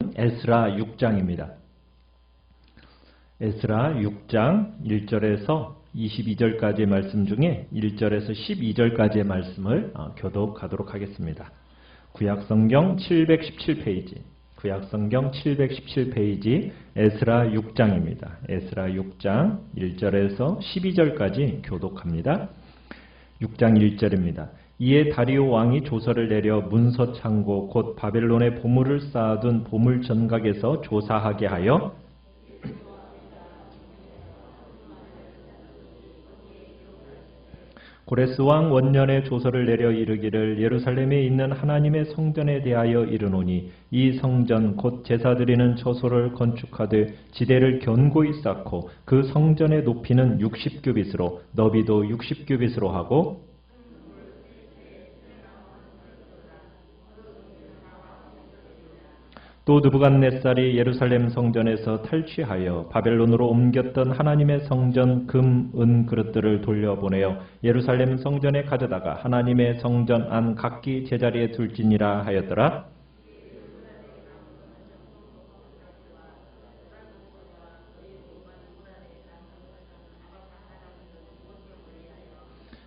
에스라 6장입니다. 에스라 6장 1절에서 22절까지의 말씀 중에 1절에서 12절까지의 말씀을 교독하도록 하겠습니다. 구약성경 717페이지, 구약성경 717페이지 에스라 6장입니다. 에스라 6장 1절에서 12절까지 교독합니다. 6장 1절입니다. 이에 다리오 왕이 조서를 내려 문서 창고 곧 바벨론의 보물을 쌓아둔 보물 전각에서 조사하게 하여 고레스 왕 원년에 조서를 내려 이르기를 예루살렘에 있는 하나님의 성전에 대하여 이르노니 이 성전 곧 제사 드리는 처소를 건축하되 지대를 견고히 쌓고 그 성전의 높이는 60규빗으로 너비도 60규빗으로 하고 또 느부갓네살이 예루살렘 성전에서 탈취하여 바벨론으로 옮겼던 하나님의 성전 금, 은 그릇들을 돌려보내어 예루살렘 성전에 가져다가 하나님의 성전 안 각기 제자리에 둘지니라 하였더라.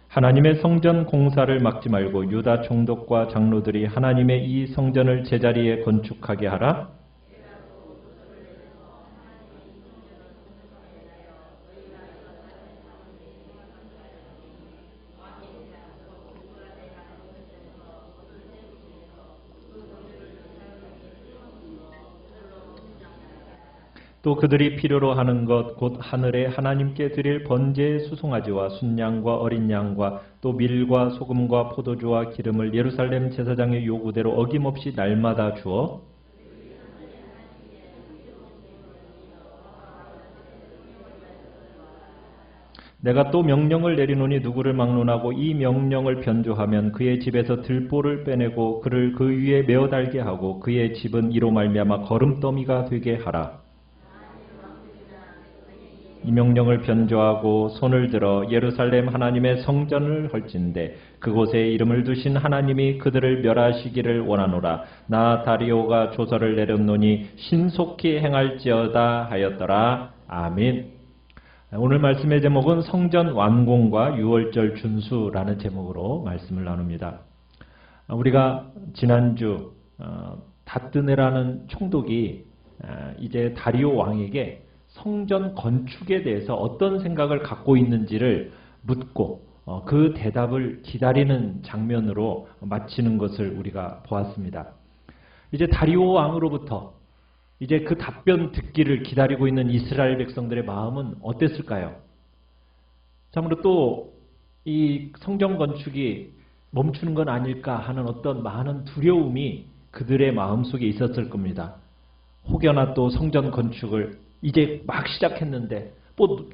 하나님의 성전 공사를 막지 말고 유다 총독과 장로들이 하나님의 이 성전을 제자리에 건축하게 하라. 또 그들이 필요로 하는 것 곧 하늘에 하나님께 드릴 번제의 수송아지와 순양과 어린 양과 또 밀과 소금과 포도주와 기름을 예루살렘 제사장의 요구대로 어김없이 날마다 주어 내가 또 명령을 내리노니 누구를 막론하고 이 명령을 변조하면 그의 집에서 들보를 빼내고 그를 그 위에 메어 달게 하고 그의 집은 이로 말미암아 거름더미가 되게 하라. 이 명령을 변조하고 손을 들어 예루살렘 하나님의 성전을 헐진대 그곳에 이름을 두신 하나님이 그들을 멸하시기를 원하노라. 나 다리오가 조서를 내렸노니 신속히 행할지어다 하였더라. 아멘. 오늘 말씀의 제목은 성전 완공과 유월절 준수라는 제목으로 말씀을 나눕니다. 우리가 지난주 다뜨네라는 총독이 이제 다리오 왕에게 성전 건축에 대해서 어떤 생각을 갖고 있는지를 묻고 그 대답을 기다리는 장면으로 마치는 것을 우리가 보았습니다. 이제 다리오 왕으로부터 이제 그 답변 듣기를 기다리고 있는 이스라엘 백성들의 마음은 어땠을까요? 참으로 또 이 성전 건축이 멈추는 건 아닐까 하는 어떤 많은 두려움이 그들의 마음속에 있었을 겁니다. 혹여나 또 성전 건축을 이제 막 시작했는데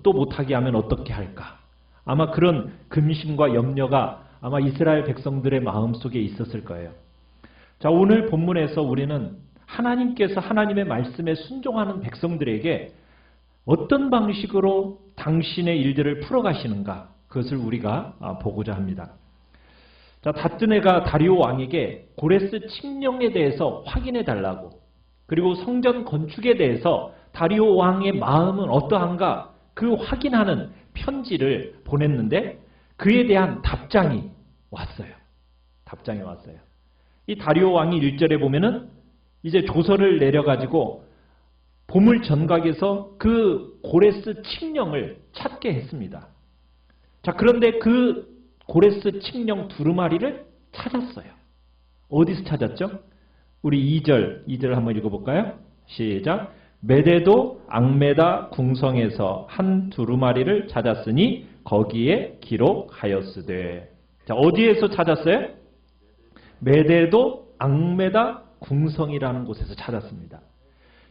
또 못하게 하면 어떻게 할까? 아마 그런 근심과 염려가 아마 이스라엘 백성들의 마음속에 있었을 거예요. 자, 오늘 본문에서 우리는 하나님께서 하나님의 말씀에 순종하는 백성들에게 어떤 방식으로 당신의 일들을 풀어가시는가 그것을 우리가 보고자 합니다. 자, 다뜨네가 다리오 왕에게 고레스 칙령에 대해서 확인해 달라고 그리고 성전 건축에 대해서 다리오 왕의 마음은 어떠한가 그 확인하는 편지를 보냈는데 그에 대한 답장이 왔어요. 답장이 왔어요. 이 다리오 왕이 1절에 보면은 이제 조서를 내려가지고 보물 전각에서 그 고레스 칙령을 찾게 했습니다. 자, 그런데 그 고레스 칙령 두루마리를 찾았어요. 어디서 찾았죠? 우리 2절 한번 읽어볼까요? 시작. 메데도 앙메다 궁성에서 한 두루마리를 찾았으니 거기에 기록하였으되. 자, 어디에서 찾았어요? 메데도 앙메다 궁성이라는 곳에서 찾았습니다.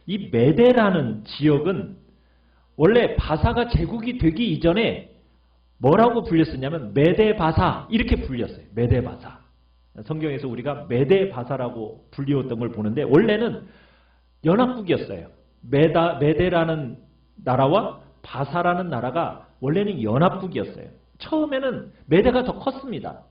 이 메데라는 지역은 원래 바사가 제국이 되기 이전에 뭐라고 불렸었냐면 메데바사 이렇게 불렸어요. 메데바사. 성경에서 우리가 메데바사라고 불리웠던 걸 보는데 원래는 연합국이었어요. 메데라는 나라와 바사라는 나라가 원래는 연합국이었어요. 처음에는 메데가 더 컸습니다.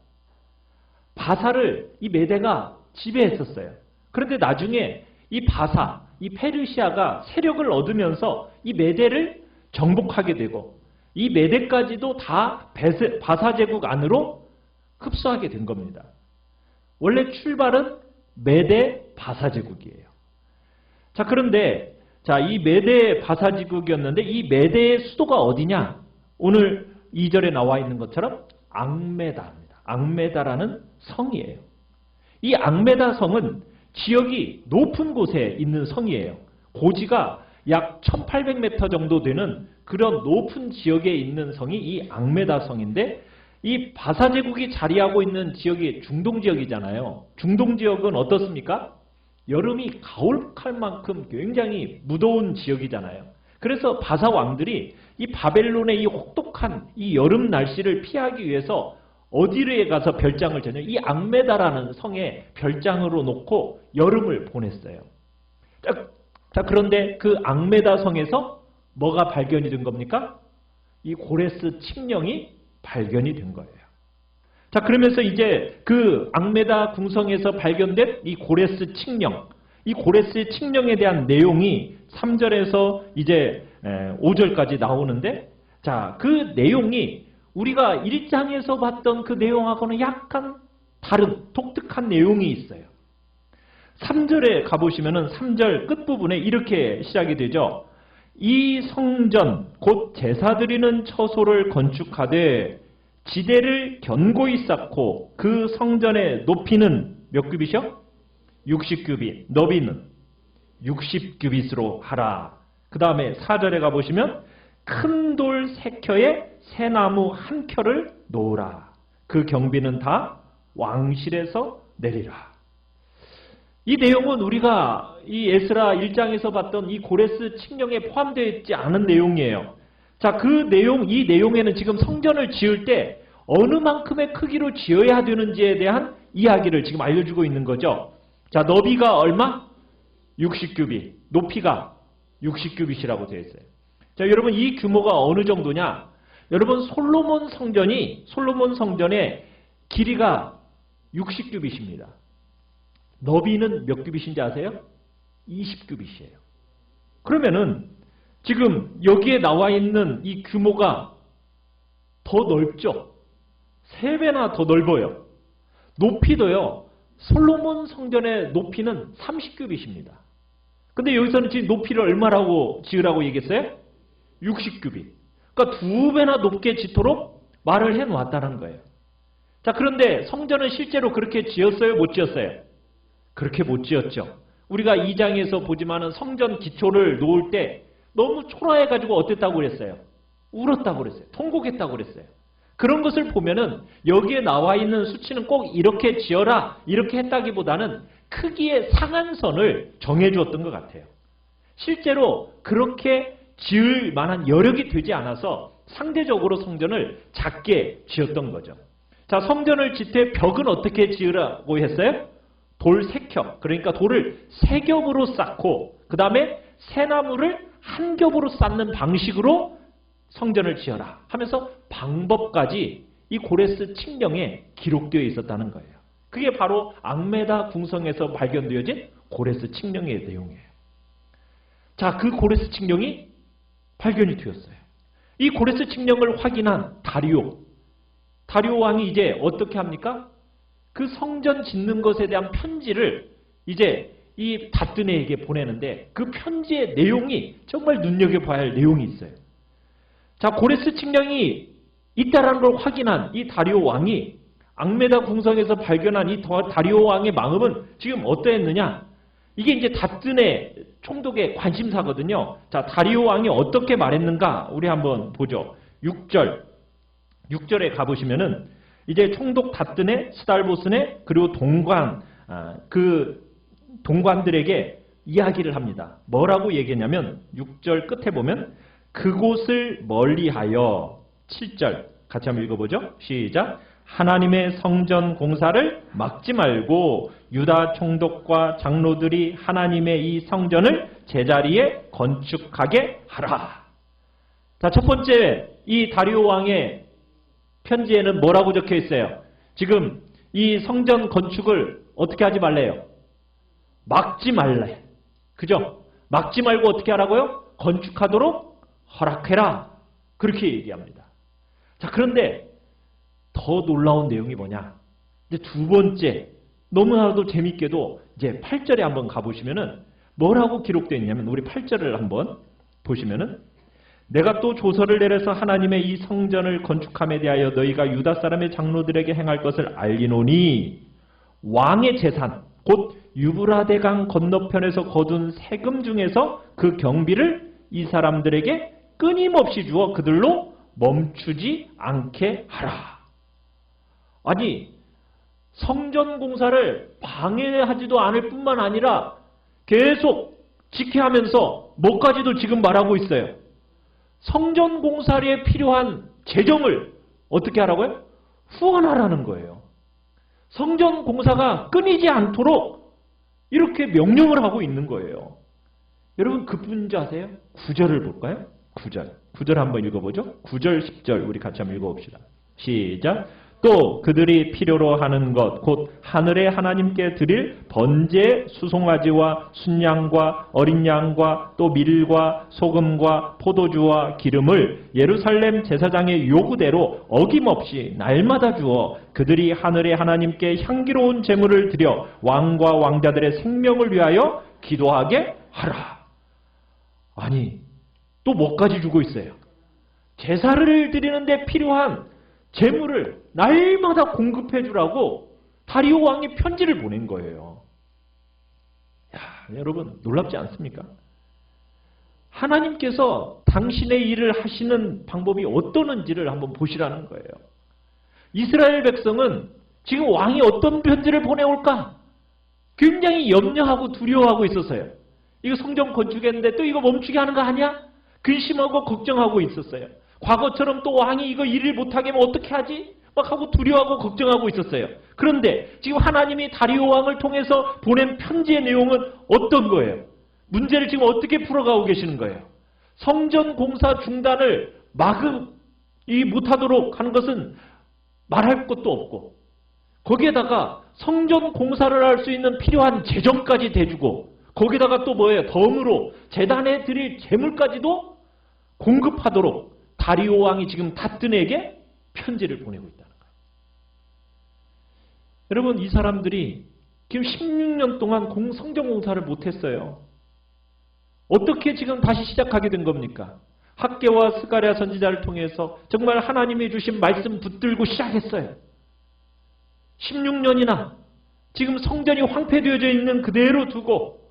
바사를 이 메데가 지배했었어요. 그런데 나중에 이 바사, 이 페르시아가 세력을 얻으면서 이 메대를 정복하게 되고 이 메대까지도 다 바사 제국 안으로 흡수하게 된 겁니다. 원래 출발은 메대 바사 제국이에요. 자, 그런데 이 메대 바사 제국이었는데 이 메대의 수도가 어디냐? 오늘 2절에 나와 있는 것처럼 앙메다입니다. 앙메다라는 성이에요. 이 앙메다 성은 지역이 높은 곳에 있는 성이에요. 고지가 약 1800m 정도 되는 그런 높은 지역에 있는 성이 이 앙메다 성인데, 이 바사 제국이 자리하고 있는 지역이 중동 지역이잖아요. 중동 지역은 어떻습니까? 여름이 가을칼 만큼 굉장히 무더운 지역이잖아요. 그래서 바사 왕들이 이 바벨론의 이 혹독한 이 여름 날씨를 피하기 위해서 어디에 가서 별장을 지냐? 이 앙메다라는 성에 별장으로 놓고 여름을 보냈어요. 자, 그런데 그 앙메다 성에서 뭐가 발견이 된 겁니까? 이 고레스 칙령이 발견이 된 거예요. 자, 그러면서 이제 그 앙메다 궁성에서 발견된 이 고레스 칙령, 이 고레스 칙령에 대한 내용이 3절에서 이제 5절까지 나오는데, 자, 그 내용이 우리가 1장에서 봤던 그 내용하고는 약간 다른 독특한 내용이 있어요. 3절에 가보시면은 3절 끝부분에 이렇게 시작이 되죠. 이 성전 곧 제사 드리는 처소를 건축하되 지대를 견고히 쌓고 그 성전의 높이는 몇 규빗이요? 60규빗, 너비는 60규빗으로 하라. 그 다음에 4절에 가보시면 큰 돌 3켜에 새나무 1켜를 놓으라. 그 경비는 다 왕실에서 내리라. 이 내용은 우리가 이 에스라 1장에서 봤던 이 고레스 칙령에 포함되어 있지 않은 내용이에요. 자, 그 내용, 이 내용에는 지금 성전을 지을 때 어느 만큼의 크기로 지어야 되는지에 대한 이야기를 지금 알려주고 있는 거죠. 자, 너비가 얼마? 60규빗. 높이가 60규빗이라고 되어 있어요. 자, 여러분 이 규모가 어느 정도냐? 여러분 솔로몬 성전의 길이가 60규빗입니다. 너비는 몇 규빗인지 아세요? 20규빗이에요. 그러면은 지금 여기에 나와 있는 이 규모가 더 넓죠? 3배나 더 넓어요. 높이도요. 솔로몬 성전의 높이는 30규빗입니다. 근데 여기서는 지금 높이를 얼마라고 지으라고 얘기했어요? 60규빗. 그러니까 2배나 높게 짓도록 말을 해놓았다는 거예요. 자, 그런데 성전은 실제로 그렇게 지었어요? 못 지었어요? 그렇게 못 지었죠. 우리가 2장에서 보지만은 성전 기초를 놓을 때 너무 초라해가지고 어땠다고 그랬어요? 울었다고 그랬어요. 통곡했다고 그랬어요. 그런 것을 보면은 여기에 나와 있는 수치는 꼭 이렇게 지어라 이렇게 했다기보다는 크기의 상한선을 정해주었던 것 같아요. 실제로 그렇게 지을 만한 여력이 되지 않아서 상대적으로 성전을 작게 지었던 거죠. 자, 성전을 짓되 벽은 어떻게 지으라고 했어요? 돌 3겹, 그러니까 돌을 3겹으로 쌓고 그 다음에 새나무를 1겹으로 쌓는 방식으로 성전을 지어라 하면서 방법까지 이 고레스 칙령에 기록되어 있었다는 거예요. 그게 바로 앙메다 궁성에서 발견되어진 고레스 칙령의 내용이에요. 자, 그 고레스 칙령이 발견이 되었어요. 이 고레스 칙령을 확인한 다리오 왕이 이제 어떻게 합니까? 그 성전 짓는 것에 대한 편지를 이제 이 다뜨네에게 보내는데 그 편지의 내용이 정말 눈여겨봐야 할 내용이 있어요. 자, 고레스 칙령이 있다라는 걸 확인한 이 다리오 왕이 앙메다 궁성에서 발견한 이 다리오 왕의 마음은 지금 어떠했느냐? 이게 이제 다뜨네 총독의 관심사거든요. 자, 다리오 왕이 어떻게 말했는가? 우리 한번 보죠. 6절에 가보시면은 이제 총독 다뜨네, 스달보스네, 그리고 동관들에게 이야기를 합니다. 뭐라고 얘기했냐면 6절 끝에 보면 그곳을 멀리하여 7절 같이 한번 읽어보죠. 시작. 하나님의 성전 공사를 막지 말고 유다 총독과 장로들이 하나님의 이 성전을 제자리에 건축하게 하라. 자, 첫 번째 이 다리오 왕의 편지에는 뭐라고 적혀 있어요? 지금 이 성전 건축을 어떻게 하지 말래요? 막지 말래. 그죠? 막지 말고 어떻게 하라고요? 건축하도록 허락해라. 그렇게 얘기합니다. 자, 그런데 더 놀라운 내용이 뭐냐? 이제 두 번째, 너무나도 재밌게도 이제 8절에 한번 가보시면은 뭐라고 기록되어 있냐면, 우리 8절을 한번 보시면은, 내가 또 조서를 내려서 하나님의 이 성전을 건축함에 대하여 너희가 유다 사람의 장로들에게 행할 것을 알리노니, 왕의 재산, 곧 유브라데강 건너편에서 거둔 세금 중에서 그 경비를 이 사람들에게 끊임없이 주어 그들로 멈추지 않게 하라. 아니, 성전 공사를 방해하지도 않을 뿐만 아니라 계속 지켜야 하면서 뭐까지도 지금 말하고 있어요. 성전 공사에 필요한 재정을 어떻게 하라고요? 후원하라는 거예요. 성전 공사가 끊이지 않도록 이렇게 명령을 하고 있는 거예요. 여러분, 그뿐인 줄 아세요? 9절을 볼까요? 9절 한번 읽어보죠. 9절, 10절 우리 같이 한번 읽어봅시다. 시작. 또 그들이 필요로 하는 것 곧 하늘의 하나님께 드릴 번제 수송아지와 순양과 어린 양과 또 밀과 소금과 포도주와 기름을 예루살렘 제사장의 요구대로 어김없이 날마다 주어 그들이 하늘의 하나님께 향기로운 제물을 드려 왕과 왕자들의 생명을 위하여 기도하게 하라. 아니, 또 뭐까지 주고 있어요? 제사를 드리는데 필요한 재물을 날마다 공급해 주라고 다리오 왕이 편지를 보낸 거예요. 야, 여러분 놀랍지 않습니까? 하나님께서 당신의 일을 하시는 방법이 어떠는지를 한번 보시라는 거예요. 이스라엘 백성은 지금 왕이 어떤 편지를 보내올까? 굉장히 염려하고 두려워하고 있었어요. 이거 성전 건축했는데 또 이거 멈추게 하는 거 아니야? 근심하고 걱정하고 있었어요. 과거처럼 또 왕이 이거 일을 못하게 하면 어떻게 하지? 막 하고 두려워하고 걱정하고 있었어요. 그런데 지금 하나님이 다리오 왕을 통해서 보낸 편지의 내용은 어떤 거예요? 문제를 지금 어떻게 풀어가고 계시는 거예요? 성전 공사 중단을 못하도록 하는 것은 말할 것도 없고, 거기에다가 성전 공사를 할 수 있는 필요한 재정까지 대주고, 거기다가 또 뭐예요? 덤으로 제단에 드릴 재물까지도 공급하도록 다리오 왕이 지금 다튼에게 편지를 보내고 있다는 거예요. 여러분, 이 사람들이 지금 16년 동안 성전 공사를 못했어요. 어떻게 지금 다시 시작하게 된 겁니까? 학개와 스가랴 선지자를 통해서 정말 하나님이 주신 말씀 붙들고 시작했어요. 16년이나 지금 성전이 황폐되어져 있는 그대로 두고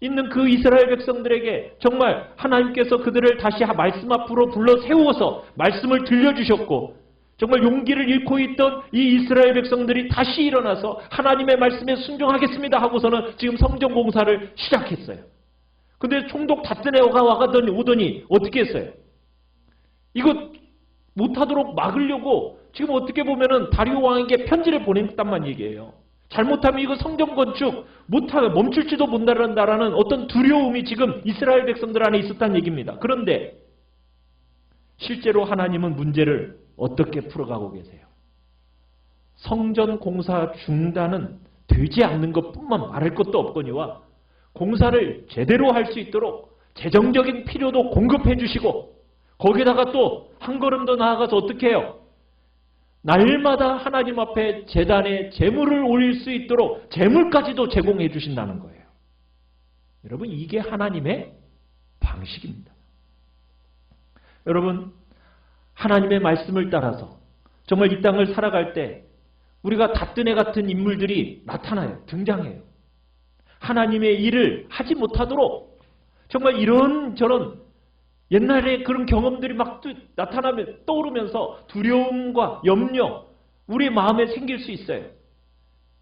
있는 그 이스라엘 백성들에게 정말 하나님께서 그들을 다시 말씀 앞으로 불러 세워서 말씀을 들려주셨고, 정말 용기를 잃고 있던 이 이스라엘 백성들이 다시 일어나서 하나님의 말씀에 순종하겠습니다 하고서는 지금 성전 공사를 시작했어요. 근데 총독 다뜨네오가 오더니 어떻게 했어요? 이거 못하도록 막으려고 지금 어떻게 보면은 다리오 왕에게 편지를 보냈단 얘기예요. 잘못하면 이거 성전 건축 못하게 멈출지도 못한다라는 어떤 두려움이 지금 이스라엘 백성들 안에 있었다는 얘기입니다. 그런데 실제로 하나님은 문제를 어떻게 풀어가고 계세요? 성전 공사 중단은 되지 않는 것뿐만 말할 것도 없거니와 공사를 제대로 할 수 있도록 재정적인 필요도 공급해 주시고, 거기다가 또 한 걸음 더 나아가서 어떻게 해요? 날마다 하나님 앞에 제단에 제물을 올릴 수 있도록 제물까지도 제공해 주신다는 거예요. 여러분, 이게 하나님의 방식입니다. 여러분, 하나님의 말씀을 따라서 정말 이 땅을 살아갈 때 우리가 다뜨네 같은 인물들이 나타나요. 등장해요. 하나님의 일을 하지 못하도록 정말 이런저런 옛날에 그런 경험들이 막 나타나면 떠오르면서 두려움과 염려, 우리의 마음에 생길 수 있어요.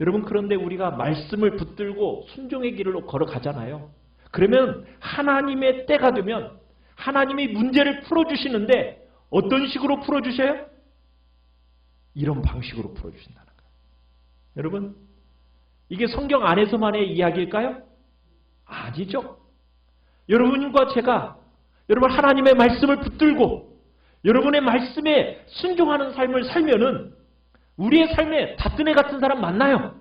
여러분, 그런데 우리가 말씀을 붙들고 순종의 길로 걸어가잖아요. 그러면 하나님의 때가 되면 하나님이 문제를 풀어주시는데 어떤 식으로 풀어주셔요? 이런 방식으로 풀어주신다는 거예요. 여러분, 이게 성경 안에서만의 이야기일까요? 아니죠. 여러분과 제가 여러분 하나님의 말씀을 붙들고 여러분의 말씀에 순종하는 삶을 살면은 우리의 삶에 다뜨네 같은 사람 만나요.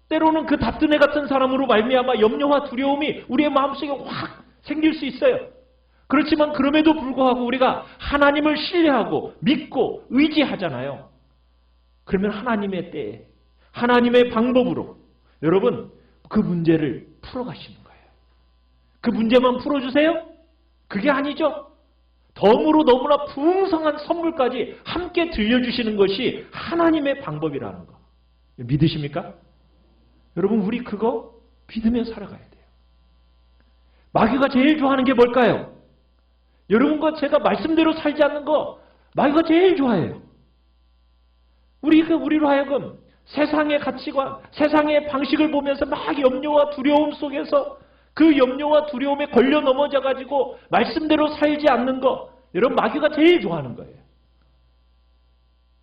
때로는 그 다뜨네 같은 사람으로 말미암아 염려와 두려움이 우리의 마음속에 확 생길 수 있어요. 그렇지만 그럼에도 불구하고 우리가 하나님을 신뢰하고 믿고 의지하잖아요. 그러면 하나님의 때에 하나님의 방법으로 여러분 그 문제를 풀어가시는 거예요. 그 문제만 풀어주세요? 그게 아니죠. 덤으로 너무나 풍성한 선물까지 함께 들려주시는 것이 하나님의 방법이라는 거. 믿으십니까? 여러분 우리 그거 믿으며 살아가야 돼요. 마귀가 제일 좋아하는 게 뭘까요? 여러분과 제가 말씀대로 살지 않는 거 마귀가 제일 좋아해요. 우리로 하여금 세상의 가치관, 세상의 방식을 보면서 막 염려와 두려움 속에서 그 염려와 두려움에 걸려 넘어져 가지고 말씀대로 살지 않는 거 여러분 마귀가 제일 좋아하는 거예요.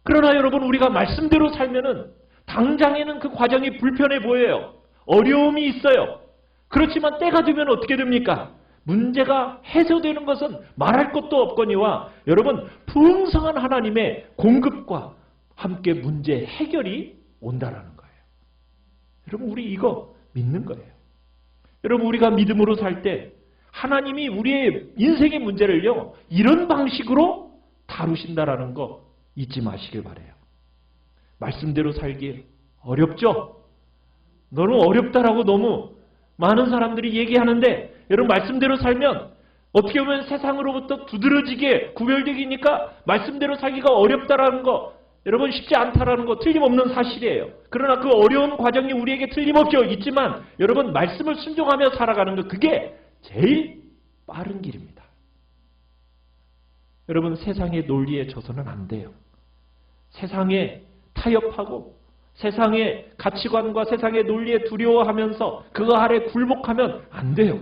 그러나 여러분 우리가 말씀대로 살면은 당장에는 그 과정이 불편해 보여요. 어려움이 있어요. 그렇지만 때가 되면 어떻게 됩니까? 문제가 해소되는 것은 말할 것도 없거니와 여러분 풍성한 하나님의 공급과 함께 문제 해결이 온다라는 거예요. 여러분 우리 이거 믿는 거예요. 여러분 우리가 믿음으로 살 때 하나님이 우리의 인생의 문제를요 이런 방식으로 다루신다라는 거 잊지 마시길 바라요. 말씀대로 살기 어렵죠? 너무 어렵다라고 너무 많은 사람들이 얘기하는데 여러분 말씀대로 살면 어떻게 보면 세상으로부터 두드러지게 구별되기니까 말씀대로 살기가 어렵다라는 거 여러분 쉽지 않다라는 거 틀림없는 사실이에요. 그러나 그 어려운 과정이 우리에게 틀림없이 있지만 여러분 말씀을 순종하며 살아가는 거 그게 제일 빠른 길입니다. 여러분 세상의 논리에 져서는 안 돼요. 세상에 타협하고 세상의 가치관과 세상의 논리에 두려워하면서 그거 아래 굴복하면 안 돼요.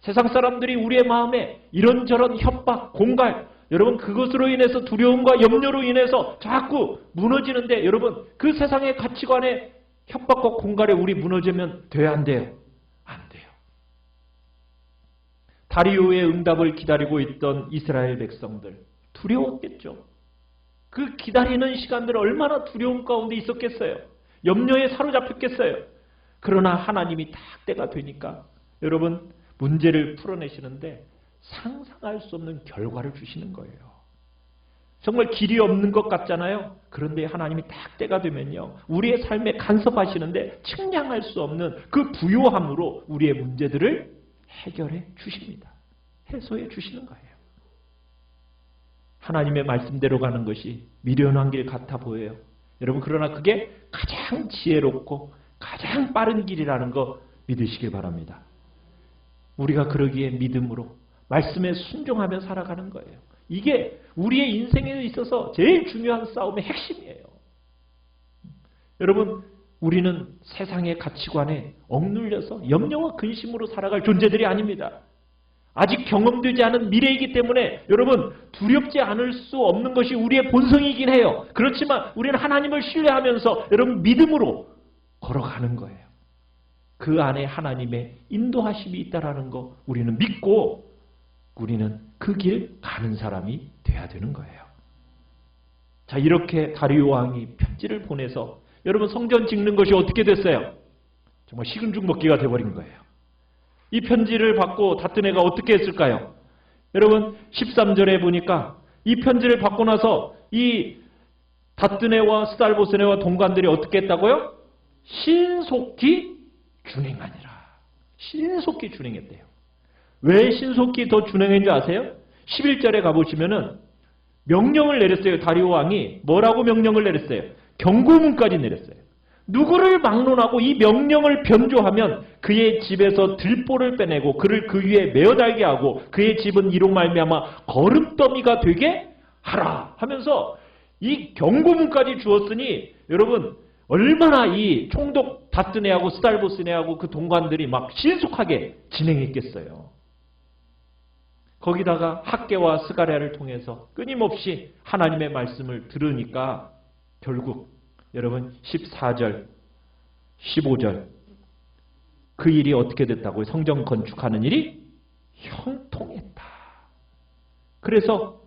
세상 사람들이 우리의 마음에 이런저런 협박, 공갈 여러분 그것으로 인해서 두려움과 염려로 인해서 자꾸 무너지는데 여러분 그 세상의 가치관에 협박과 공갈에 우리 무너지면 돼야 안 돼요? 안 돼요. 다리오의 응답을 기다리고 있던 이스라엘 백성들 두려웠겠죠. 그 기다리는 시간들 얼마나 두려움 가운데 있었겠어요. 염려에 사로잡혔겠어요. 그러나 하나님이 딱 때가 되니까 여러분 문제를 풀어내시는데 상상할 수 없는 결과를 주시는 거예요. 정말 길이 없는 것 같잖아요. 그런데 하나님이 딱 때가 되면요. 우리의 삶에 간섭하시는데 측량할 수 없는 그 부요함으로 우리의 문제들을 해결해 주십니다. 해소해 주시는 거예요. 하나님의 말씀대로 가는 것이 미련한 길 같아 보여요. 여러분 그러나 그게 가장 지혜롭고 가장 빠른 길이라는 거 믿으시길 바랍니다. 우리가 그러기에 믿음으로 말씀에 순종하며 살아가는 거예요. 이게 우리의 인생에 있어서 제일 중요한 싸움의 핵심이에요. 여러분 우리는 세상의 가치관에 억눌려서 염려와 근심으로 살아갈 존재들이 아닙니다. 아직 경험되지 않은 미래이기 때문에 여러분 두렵지 않을 수 없는 것이 우리의 본성이긴 해요. 그렇지만 우리는 하나님을 신뢰하면서 여러분 믿음으로 걸어가는 거예요. 그 안에 하나님의 인도하심이 있다는 거 우리는 믿고 우리는 그 길 가는 사람이 돼야 되는 거예요. 자 이렇게 다리오 왕이 편지를 보내서 여러분 성전 짓는 것이 어떻게 됐어요? 정말 식은 죽 먹기가 돼버린 거예요. 이 편지를 받고 다뜨네가 어떻게 했을까요? 여러분 13절에 보니까 이 편지를 받고 나서 이 다뜨네와 스달보스네와 동관들이 어떻게 했다고요? 신속히 준행하니라. 신속히 준행했대요. 왜 신속히 더 준행했는지 아세요? 11절에 가보시면은 명령을 내렸어요. 다리오 왕이 뭐라고 명령을 내렸어요? 경고문까지 내렸어요. 누구를 막론하고 이 명령을 변조하면 그의 집에서 들보를 빼내고 그를 그 위에 메어 달게 하고 그의 집은 이로 말미암아 거름더미가 되게 하라 하면서 이 경고문까지 주었으니 여러분 얼마나 이 총독 다뜨네하고 스달보스네하고 그 동관들이 막 신속하게 진행했겠어요. 거기다가 학개와 스가랴를 통해서 끊임없이 하나님의 말씀을 들으니까 결국 여러분 14절, 15절 그 일이 어떻게 됐다고요? 성전 건축하는 일이 형통했다. 그래서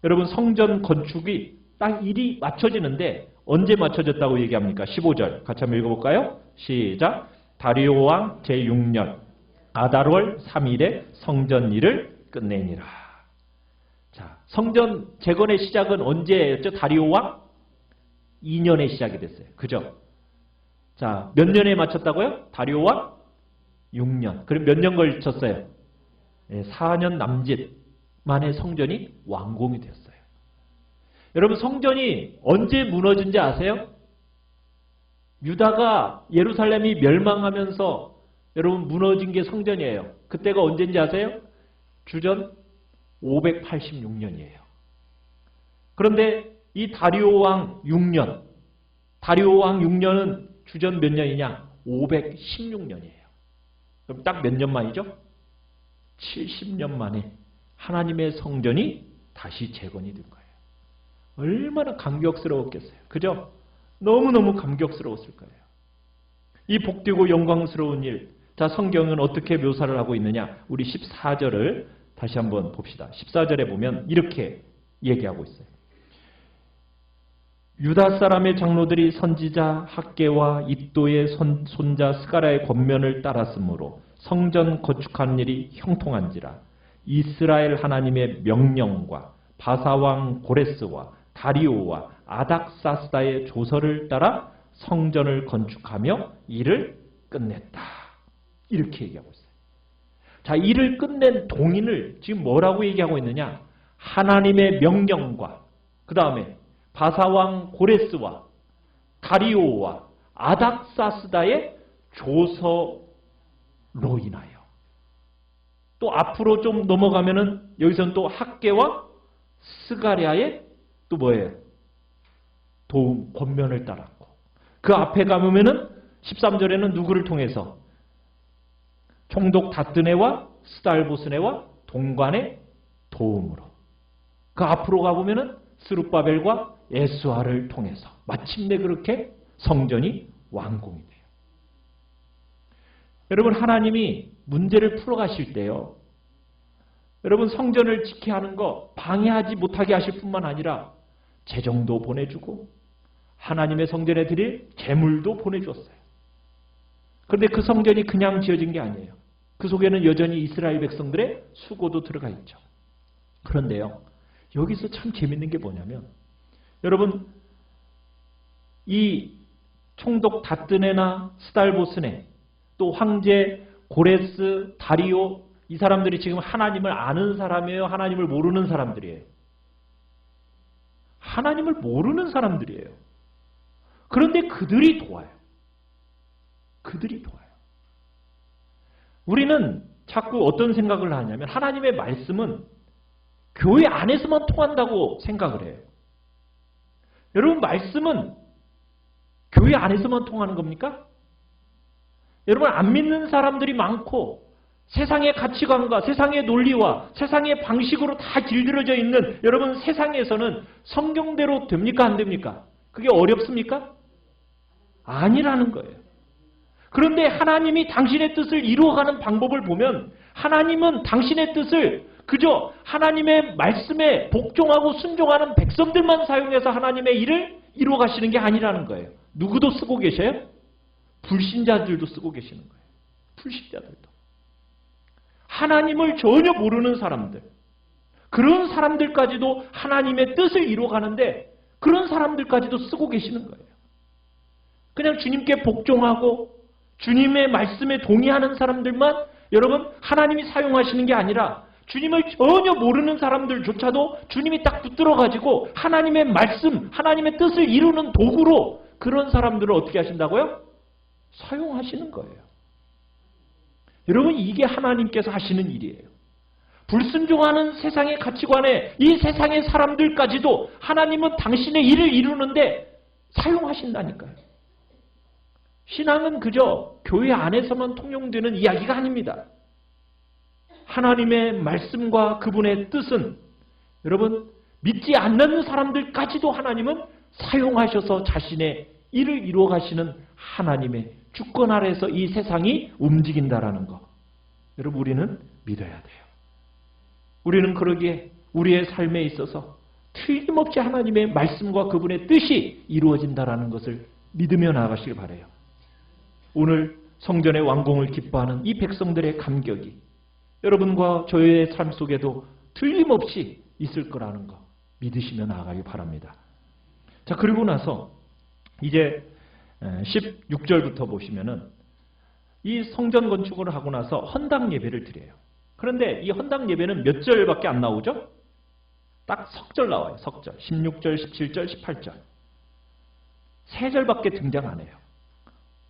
여러분 성전 건축이 딱 일이 맞춰지는데 언제 맞춰졌다고 얘기합니까? 15절 같이 한번 읽어볼까요? 시작. 다리오 왕 제6년 아달월 3일에 성전 일을 끝내니라. 자, 성전 재건의 시작은 언제였죠? 다리오 왕 2년에 시작이 됐어요. 그죠? 자, 몇 년에 마쳤다고요? 다리오 왕 6년. 그럼 몇 년 걸쳤어요? 4년 남짓 만에 성전이 완공이 되었어요. 여러분, 성전이 언제 무너진지 아세요? 유다가 예루살렘이 멸망하면서 여러분 무너진 게 성전이에요. 그때가 언제인지 아세요? 주전 586년이에요. 그런데 이 다리오 왕 6년, 다리오 왕 6년은 주전 몇 년이냐? 516년이에요. 그럼 딱 몇 년 만이죠? 70년 만에 하나님의 성전이 다시 재건이 된 거예요. 얼마나 감격스러웠겠어요. 그죠? 너무너무 감격스러웠을 거예요. 이 복되고 영광스러운 일. 자, 성경은 어떻게 묘사를 하고 있느냐? 우리 14절을 다시 한번 봅시다. 14절에 보면 이렇게 얘기하고 있어요. 유다 사람의 장로들이 선지자 학개와 이도의 손자 스가랴의 권면을 따랐으므로 성전 건축하는 일이 형통한지라. 이스라엘 하나님의 명령과 바사왕 고레스와 다리오와 아닥사스다의 조서를 따라 성전을 건축하며 일을 끝냈다. 이렇게 얘기하고 있어요. 자, 일을 끝낸 동인을 지금 뭐라고 얘기하고 있느냐? 하나님의 명령과 그 다음에 바사왕 고레스와 다리오와 아닥사스다의 조서로 인하여. 또 앞으로 좀 넘어가면은 여기서는 또 학개와 스가랴의 또 뭐예요? 도움, 권면을 따랐고. 그 앞에 가보면은 13절에는 누구를 통해서? 총독 다뜨네와 스달보스네와 동관의 도움으로. 그 앞으로 가보면은 스룹바벨과 에스와를 통해서 마침내 그렇게 성전이 완공이 돼요. 여러분, 하나님이 문제를 풀어가실 때요, 여러분 성전을 지켜야 하는 거 방해하지 못하게 하실 뿐만 아니라 재정도 보내주고 하나님의 성전에 드릴 재물도 보내주었어요. 그런데 그 성전이 그냥 지어진 게 아니에요. 그 속에는 여전히 이스라엘 백성들의 수고도 들어가 있죠. 그런데요, 여기서 참 재밌는 게 뭐냐면, 여러분, 이 총독 다뜨네나 스달보스네, 또 황제 고레스, 다리오, 이 사람들이 지금 하나님을 아는 사람이에요? 하나님을 모르는 사람들이에요? 하나님을 모르는 사람들이에요. 그런데 그들이 도와요. 그들이 도와요. 우리는 자꾸 어떤 생각을 하냐면 하나님의 말씀은 교회 안에서만 통한다고 생각을 해요. 여러분, 말씀은 교회 안에서만 통하는 겁니까? 여러분, 안 믿는 사람들이 많고 세상의 가치관과 세상의 논리와 세상의 방식으로 다 길들여져 있는 여러분 세상에서는 성경대로 됩니까? 안 됩니까? 그게 어렵습니까? 아니라는 거예요. 그런데 하나님이 당신의 뜻을 이루어가는 방법을 보면 하나님은 당신의 뜻을 그저 하나님의 말씀에 복종하고 순종하는 백성들만 사용해서 하나님의 일을 이루어가시는 게 아니라는 거예요. 누구도 쓰고 계셔요? 불신자들도 쓰고 계시는 거예요. 불신자들도. 하나님을 전혀 모르는 사람들, 그런 사람들까지도 하나님의 뜻을 이루어가는데 그런 사람들까지도 쓰고 계시는 거예요. 그냥 주님께 복종하고 주님의 말씀에 동의하는 사람들만 여러분 하나님이 사용하시는 게 아니라 주님을 전혀 모르는 사람들조차도 주님이 딱 붙들어가지고 하나님의 말씀, 하나님의 뜻을 이루는 도구로 그런 사람들을 어떻게 하신다고요? 사용하시는 거예요. 여러분, 이게 하나님께서 하시는 일이에요. 불순종하는 세상의 가치관에 이 세상의 사람들까지도 하나님은 당신의 일을 이루는데 사용하신다니까요. 신앙은 그저 교회 안에서만 통용되는 이야기가 아닙니다. 하나님의 말씀과 그분의 뜻은 여러분 믿지 않는 사람들까지도 하나님은 사용하셔서 자신의 일을 이루어 가시는 하나님의 주권 아래에서 이 세상이 움직인다라는 것. 여러분, 우리는 믿어야 돼요. 우리는 그러기에 우리의 삶에 있어서 틀림없이 하나님의 말씀과 그분의 뜻이 이루어진다라는 것을 믿으며 나아가시길 바라요. 오늘 성전의 완공을 기뻐하는 이 백성들의 감격이 여러분과 저의 삶 속에도 틀림없이 있을 거라는 거 믿으시며 나아가기 바랍니다. 자, 그리고 나서 이제 16절부터 보시면은 이 성전 건축을 하고 나서 헌당 예배를 드려요. 그런데 이 헌당 예배는 몇 절밖에 안 나오죠? 딱 석절 나와요. 석절. 16절, 17절, 18절. 3절밖에 등장 안 해요.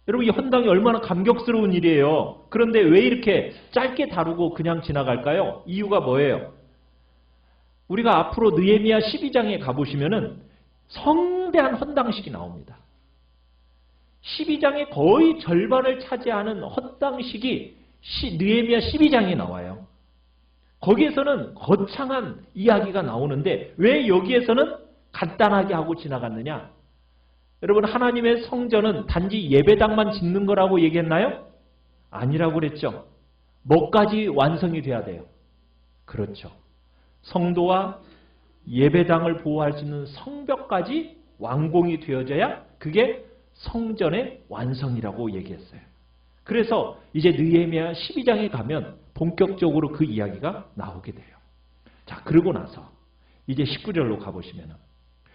여러분, 이 헌당이 얼마나 감격스러운 일이에요. 그런데 왜 이렇게 짧게 다루고 그냥 지나갈까요? 이유가 뭐예요? 우리가 앞으로 느헤미야 12장에 가보시면은 성대한 헌당식이 나옵니다. 12장의 거의 절반을 차지하는 헌당식이 느헤미야 12장에 나와요. 거기에서는 거창한 이야기가 나오는데 왜 여기에서는 간단하게 하고 지나갔느냐? 여러분, 하나님의 성전은 단지 예배당만 짓는 거라고 얘기했나요? 아니라고 그랬죠. 뭐까지 완성이 돼야 돼요? 그렇죠. 성도와 예배당을 보호할 수 있는 성벽까지 완공이 되어져야 그게 성전의 완성이라고 얘기했어요. 그래서 이제 느헤미야 12장에 가면 본격적으로 그 이야기가 나오게 돼요. 자, 그러고 나서 이제 19절로 가보시면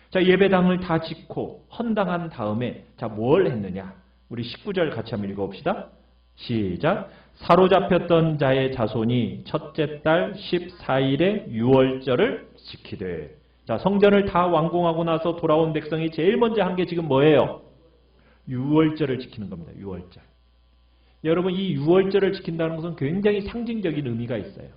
자, 예배당을 다 짓고 헌당한 다음에 자, 뭘 했느냐? 우리 19절 같이 한번 읽어봅시다. 시작. 사로잡혔던 자의 자손이 첫째 달 14일에 유월절을 지키되. 자, 성전을 다 완공하고 나서 돌아온 백성이 제일 먼저 한 게 지금 뭐예요? 유월절을 지키는 겁니다. 유월절. 여러분, 이 유월절을 지킨다는 것은 굉장히 상징적인 의미가 있어요.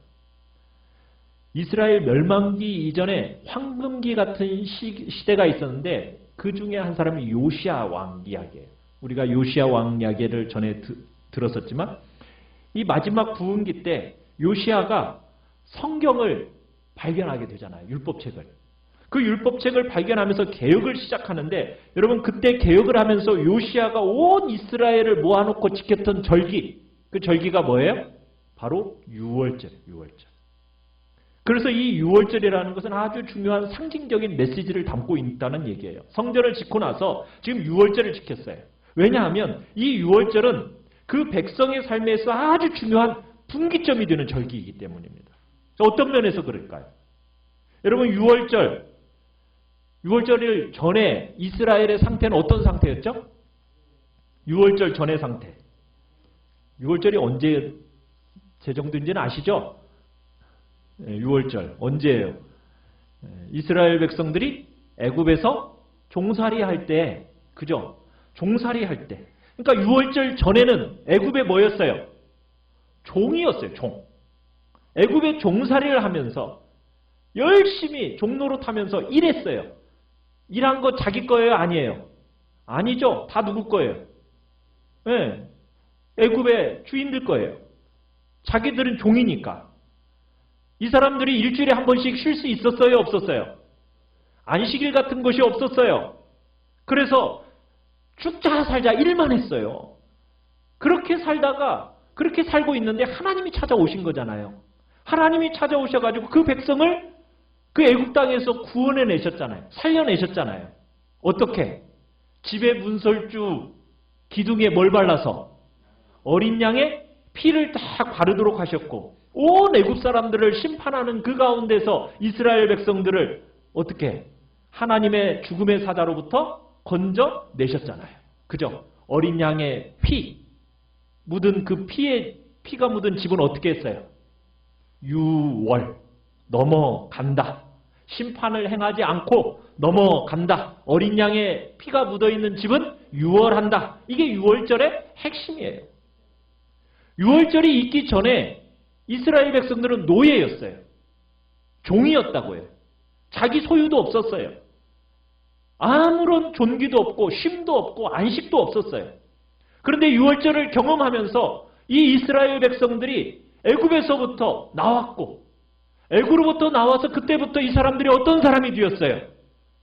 이스라엘 멸망기 이전에 황금기 같은 시대가 있었는데 그 중에 한 사람이 요시야 왕 이야기예요. 우리가 요시야 왕 이야기를 전에 들었었지만 이 마지막 부흥기 때 요시야가 성경을 발견하게 되잖아요. 율법책을. 그 율법책을 발견하면서 개혁을 시작하는데 여러분, 그때 개혁을 하면서 요시야가 온 이스라엘을 모아놓고 지켰던 절기, 그 절기가 뭐예요? 바로 유월절이에요. 유월절. 그래서 이 유월절이라는 것은 아주 중요한 상징적인 메시지를 담고 있다는 얘기예요. 성전을 짓고 나서 지금 유월절을 지켰어요. 왜냐하면 이 유월절은 그 백성의 삶에서 아주 중요한 분기점이 되는 절기이기 때문입니다. 어떤 면에서 그럴까요? 여러분, 유월절 전에 이스라엘의 상태는 어떤 상태였죠? 유월절 전의 상태. 유월절이 언제 제정된지는 아시죠? 유월절 언제예요? 이스라엘 백성들이 애굽에서 종살이 할 때, 그죠? 종살이 할 때. 그러니까 유월절 전에는 애굽에 뭐였어요? 종이었어요. 종. 애굽에 종살이를 하면서 열심히 종노릇 하면서 일했어요. 일한 거 자기 거예요? 아니에요? 아니죠. 다 누구 거예요? 네. 애굽의 주인들 거예요. 자기들은 종이니까. 이 사람들이 일주일에 한 번씩 쉴 수 있었어요? 없었어요? 안식일 같은 것이 없었어요. 그래서 죽자 살자 일만 했어요. 그렇게 살다가 그렇게 살고 있는데 하나님이 찾아오신 거잖아요. 하나님이 찾아오셔가지고 그 백성을 그 애국 땅에서 구원해내셨잖아요. 살려내셨잖아요. 어떻게? 집에 문설주 기둥에 뭘 발라서? 어린 양의 피를 다 바르도록 하셨고 온 애국 사람들을 심판하는 그 가운데서 이스라엘 백성들을 어떻게? 하나님의 죽음의 사자로부터 건져내셨잖아요. 그죠? 어린 양의 피 묻은 그 피가 묻은 집은 어떻게 했어요? 유월. 넘어간다. 심판을 행하지 않고 넘어간다. 어린 양의 피가 묻어있는 집은 유월한다. 이게 유월절의 핵심이에요. 유월절이 있기 전에 이스라엘 백성들은 노예였어요. 종이었다고요. 자기 소유도 없었어요. 아무런 존귀도 없고 쉼도 없고 안식도 없었어요. 그런데 유월절을 경험하면서 이 이스라엘 백성들이 애굽에서부터 나왔고 애굽으로부터 나와서 그때부터 이 사람들이 어떤 사람이 되었어요?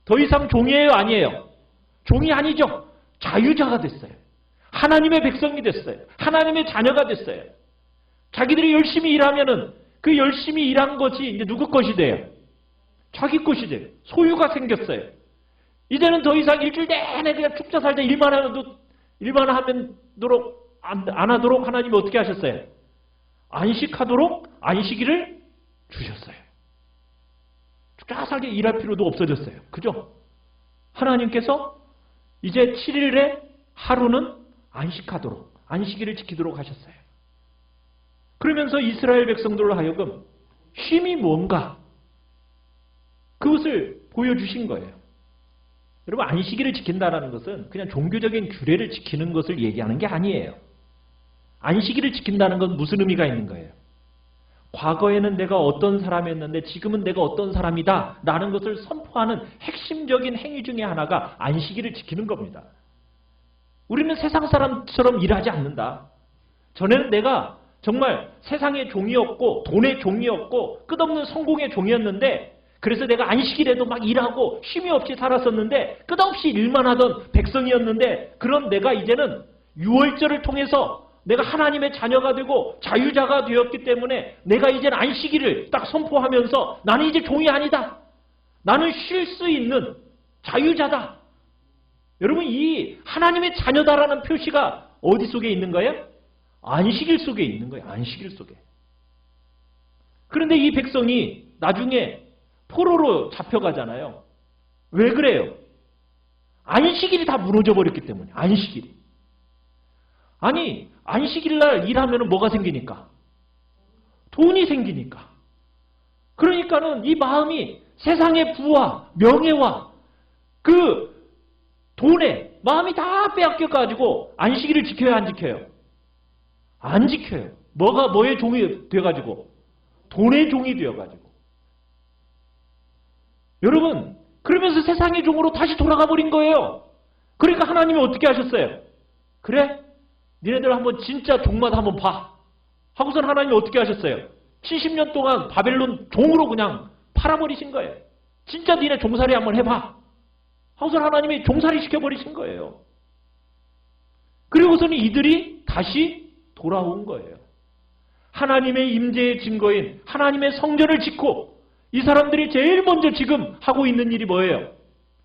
더 이상 종이에요? 아니에요? 종이 아니죠. 자유자가 됐어요. 하나님의 백성이 됐어요. 하나님의 자녀가 됐어요. 자기들이 열심히 일하면은 그 열심히 일한 것이 이제 누구 것이 돼요? 자기 것이 돼요. 소유가 생겼어요. 이제는 더 이상 일주일 내내 그냥 죽자 살자 일만 하도록 안 하도록 하나님이 어떻게 하셨어요? 안식하도록 안식일을 주셨어요. 쫙 살게 일할 필요도 없어졌어요. 그죠? 하나님께서 이제 7일에 하루는 안식하도록, 안식일을 지키도록 하셨어요. 그러면서 이스라엘 백성들로 하여금 쉼이 뭔가 그것을 보여주신 거예요. 여러분, 안식일을 지킨다는 것은 그냥 종교적인 규례를 지키는 것을 얘기하는 게 아니에요. 안식일을 지킨다는 건 무슨 의미가 있는 거예요? 과거에는 내가 어떤 사람이었는데 지금은 내가 어떤 사람이다 라는 것을 선포하는 핵심적인 행위 중에 하나가 안식일을 지키는 겁니다. 우리는 세상 사람처럼 일하지 않는다. 전에는 내가 정말 세상의 종이었고 돈의 종이었고 끝없는 성공의 종이었는데 그래서 내가 안식일에도 막 일하고 쉼이 없이 살았었는데 끝없이 일만 하던 백성이었는데 그런 내가 이제는 유월절을 통해서 내가 하나님의 자녀가 되고 자유자가 되었기 때문에 내가 이제는 안식일을 딱 선포하면서 나는 이제 종이 아니다. 나는 쉴 수 있는 자유자다. 여러분, 이 하나님의 자녀다라는 표시가 어디 속에 있는 거예요? 안식일 속에 있는 거예요. 안식일 속에. 그런데 이 백성이 나중에 포로로 잡혀가잖아요. 왜 그래요? 안식일이 다 무너져 버렸기 때문에. 안식일이. 아니, 안식일날 일하면 뭐가 생기니까? 돈이 생기니까. 그러니까는 이 마음이 세상의 부와 명예와 그 돈에 마음이 다 빼앗겨가지고 안식일을 지켜야 안 지켜요? 안 지켜요. 뭐의 종이 돼가지고? 돈의 종이 되어가지고. 여러분, 그러면서 세상의 종으로 다시 돌아가 버린 거예요. 그러니까 하나님이 어떻게 하셨어요? 그래? 니네들 한번 진짜 종맛 한번 봐. 하고선 하나님이 어떻게 하셨어요? 70년 동안 바벨론 종으로 그냥 팔아버리신 거예요. 진짜 니네 종살이 한번 해봐. 하고선 하나님이 종살이 시켜버리신 거예요. 그리고서는 이들이 다시 돌아온 거예요. 하나님의 임재의 증거인 하나님의 성전을 짓고 이 사람들이 제일 먼저 지금 하고 있는 일이 뭐예요?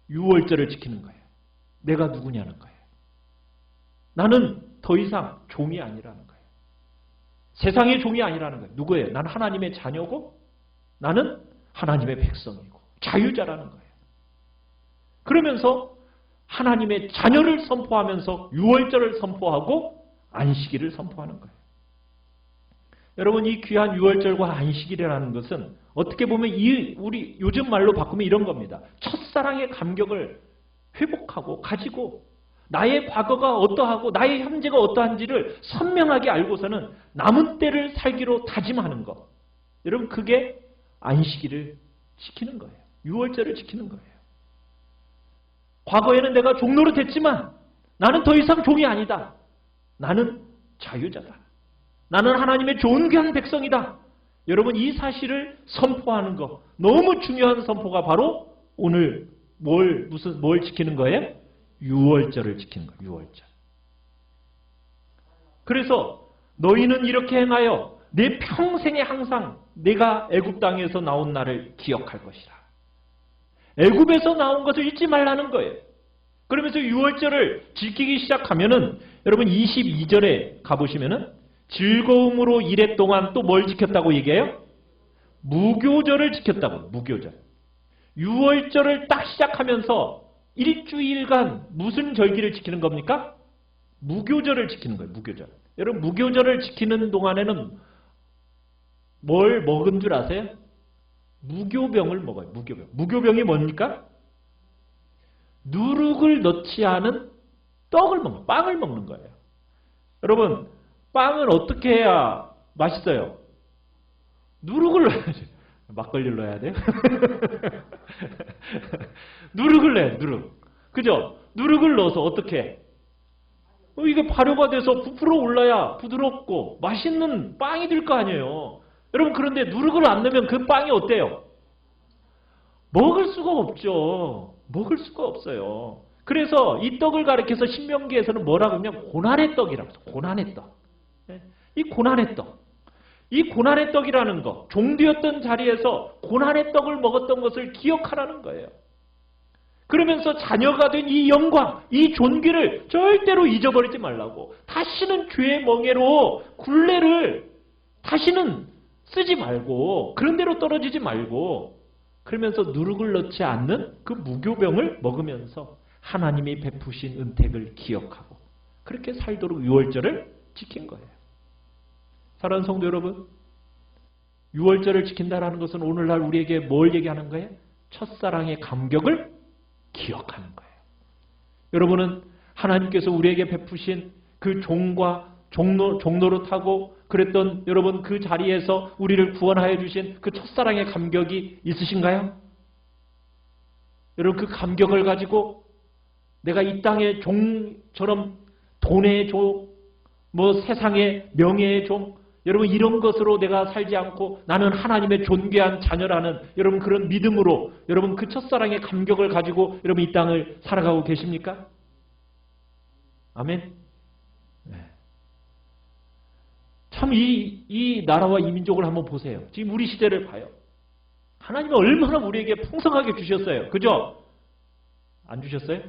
유월절을 지키는 거예요. 내가 누구냐는 거예요. 나는 더 이상 종이 아니라는 거예요. 세상의 종이 아니라는 거예요. 누구예요? 나는 하나님의 자녀고 나는 하나님의 백성이고 자유자라는 거예요. 그러면서 하나님의 자녀를 선포하면서 유월절을 선포하고 안식일을 선포하는 거예요. 여러분, 이 귀한 유월절과 안식일이라는 것은 어떻게 보면 우리 요즘 말로 바꾸면 이런 겁니다. 첫사랑의 감격을 회복하고 가지고 나의 과거가 어떠하고 나의 현재가 어떠한지를 선명하게 알고서는 남은 때를 살기로 다짐하는 것. 여러분, 그게 안식일을 지키는 거예요. 유월절을 지키는 거예요. 과거에는 내가 종노릇 했지만 나는 더 이상 종이 아니다. 나는 자유자다. 나는 하나님의 좋은 귀한 백성이다. 여러분, 이 사실을 선포하는 것, 너무 중요한 선포가 바로 오늘 뭘 지키는 거예요? 유월절을 지키는 거예요. 유월절. 그래서 너희는 이렇게 행하여 내 평생에 항상 내가 애굽 땅에서 나온 날을 기억할 것이라. 애굽에서 나온 것을 잊지 말라는 거예요. 그러면서 유월절을 지키기 시작하면은 여러분 22절에 가보시면은 즐거움으로 일해 동안 또 뭘 지켰다고 얘기해요? 무교절을 지켰다고. 무교절. 유월절을 딱 시작하면서 일주일간 무슨 절기를 지키는 겁니까? 무교절을 지키는 거예요. 무교절. 여러분, 무교절을 지키는 동안에는 뭘 먹은 줄 아세요? 무교병을 먹어요. 무교병. 무교병이 뭡니까? 누룩을 넣지 않은 떡을 먹는, 빵을 먹는 거예요. 여러분, 빵을 어떻게 해야 맛있어요? 누룩을 넣어야지. 막걸리를 넣어야 돼요? 누룩을 넣어요. 누룩. 그죠? 누룩을 넣어서 어떻게 해? 이게 발효가 돼서 부풀어 올라야 부드럽고 맛있는 빵이 될 거 아니에요. 여러분, 그런데 누룩을 안 넣으면 그 빵이 어때요? 먹을 수가 없죠. 먹을 수가 없어요. 그래서 이 떡을 가리켜서 신명기에서는 뭐라고 하냐면 고난의 떡이라고 해요. 고난의 떡. 이 고난의 떡. 이 고난의 떡이라는 거, 종되었던 자리에서 고난의 떡을 먹었던 것을 기억하라는 거예요. 그러면서 자녀가 된 이 영광, 이 존귀를 절대로 잊어버리지 말라고. 다시는 죄의 멍에로 굴레를 다시는 쓰지 말고 그런 대로 떨어지지 말고 그러면서 누룩을 넣지 않는 그 무교병을 먹으면서 하나님이 베푸신 은택을 기억하고 그렇게 살도록 유월절을 지킨 거예요. 사랑하는 성도 여러분, 유월절을 지킨다라는 것은 오늘날 우리에게 뭘 얘기하는 거예요? 첫사랑의 감격을 기억하는 거예요. 여러분은 하나님께서 우리에게 베푸신 그 종과 종노릇하고 그랬던 여러분 그 자리에서 우리를 구원하여 주신 그 첫사랑의 감격이 있으신가요? 여러분 그 감격을 가지고 내가 이 땅의 종처럼 돈의 종, 세상의 명예의 종, 여러분 이런 것으로 내가 살지 않고 나는 하나님의 존귀한 자녀라는 여러분 그런 믿음으로 여러분 그 첫사랑의 감격을 가지고 여러분 이 땅을 살아가고 계십니까? 아멘. 네. 참 이 나라와 이 민족을 한번 보세요. 지금 우리 시대를 봐요. 하나님은 얼마나 우리에게 풍성하게 주셨어요. 그죠? 안 주셨어요?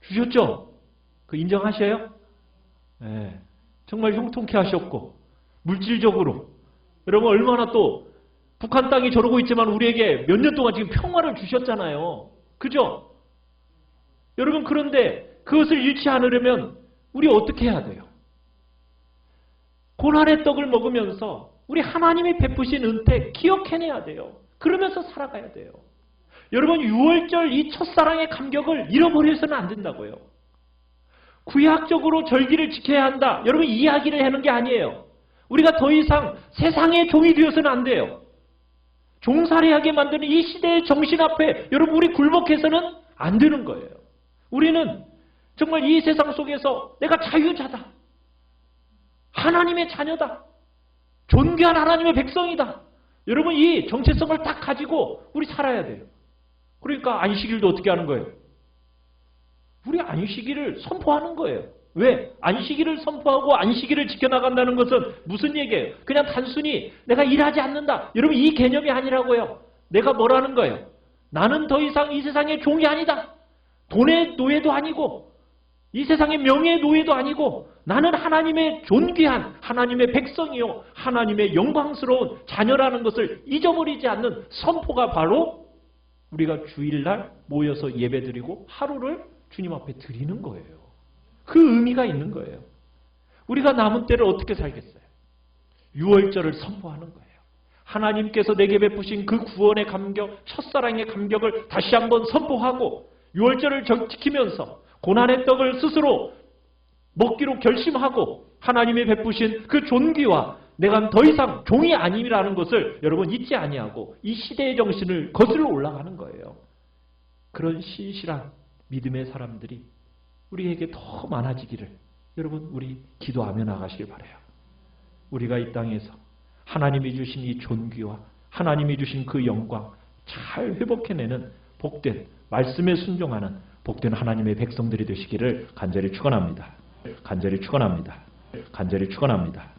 주셨죠? 그 인정하셔요? 네. 정말 형통케 하셨고 물질적으로 여러분 얼마나 또 북한 땅이 저러고 있지만 우리에게 몇 년 동안 지금 평화를 주셨잖아요. 그죠? 여러분 그런데 그것을 잃지 않으려면 우리 어떻게 해야 돼요? 고난의 떡을 먹으면서 우리 하나님이 베푸신 은택 기억해내야 돼요. 그러면서 살아가야 돼요. 여러분 유월절 이 첫사랑의 감격을 잃어버려서는 안 된다고요. 구약적으로 절기를 지켜야 한다. 여러분 이야기를 하는 게 아니에요. 우리가 더 이상 세상의 종이 되어서는 안 돼요. 종살이하게 만드는 이 시대의 정신 앞에 여러분 우리 굴복해서는 안 되는 거예요. 우리는 정말 이 세상 속에서 내가 자유자다. 하나님의 자녀다. 존귀한 하나님의 백성이다. 여러분 이 정체성을 딱 가지고 우리 살아야 돼요. 그러니까 안식일도 어떻게 하는 거예요? 우리 안식일을 선포하는 거예요. 왜? 안식일을 선포하고 안식일을 지켜나간다는 것은 무슨 얘기예요? 그냥 단순히 내가 일하지 않는다. 여러분 이 개념이 아니라고요. 내가 뭐라는 거예요? 나는 더 이상 이 세상의 종이 아니다. 돈의 노예도 아니고 이 세상의 명예의 노예도 아니고 나는 하나님의 존귀한 하나님의 백성이요 하나님의 영광스러운 자녀라는 것을 잊어버리지 않는 선포가 바로 우리가 주일날 모여서 예배드리고 하루를 주님 앞에 드리는 거예요. 그 의미가 있는 거예요. 우리가 남은 때를 어떻게 살겠어요? 유월절을 선포하는 거예요. 하나님께서 내게 베푸신 그 구원의 감격, 첫사랑의 감격을 다시 한번 선포하고 유월절을 지키면서 고난의 떡을 스스로 먹기로 결심하고 하나님이 베푸신 그 존귀와 내가 더 이상 종이 아님이라는 것을 여러분 잊지 아니하고 이 시대의 정신을 거슬러 올라가는 거예요. 그런 신실한 믿음의 사람들이 우리에게 더 많아지기를 여러분 우리 기도하며 나가시길 바라요. 우리가 이 땅에서 하나님이 주신 이 존귀와 하나님이 주신 그 영광 잘 회복해내는 복된 말씀에 순종하는 복된 하나님의 백성들이 되시기를 간절히 축원합니다. 간절히 축원합니다. 간절히 축원합니다.